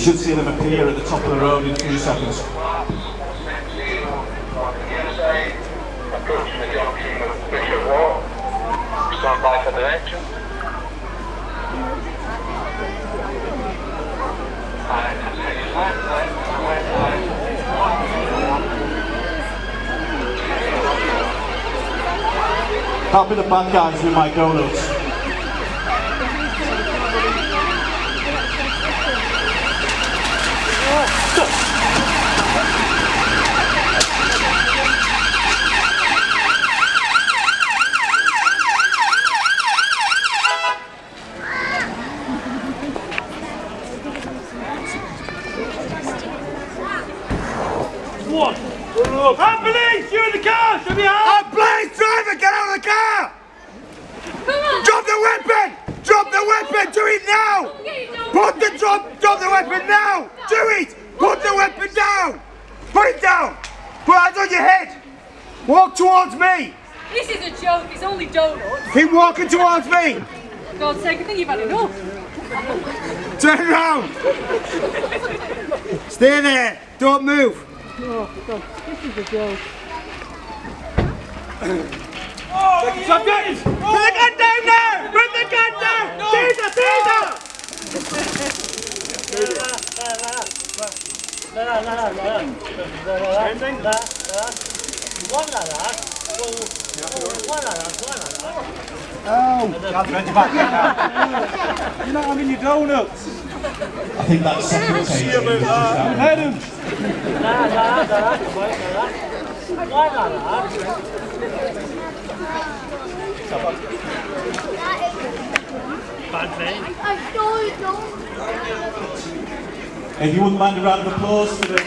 You should see them appear at the top of the road in a few seconds. Stand by for direction. Can't be the bad guys with my donuts. What? Ambulance! You in the car! Show me out! Please, driver, get out of the car! Drop the weapon! Drop the weapon! Do it now! Drop the weapon now! Do it! Put the weapon down! Put it down! Put it on your head! Walk towards me! This is a joke, it's only donuts. Keep walking towards me! For God's sake, I think you've had enough. Turn around! Stay there! Don't move! Oh, God, this is a joke. Subject! Put the gun down now! Put the gun down! Caesar! You're not having your donuts. I think that's second take. Adam! If you wouldn't mind a round of applause for the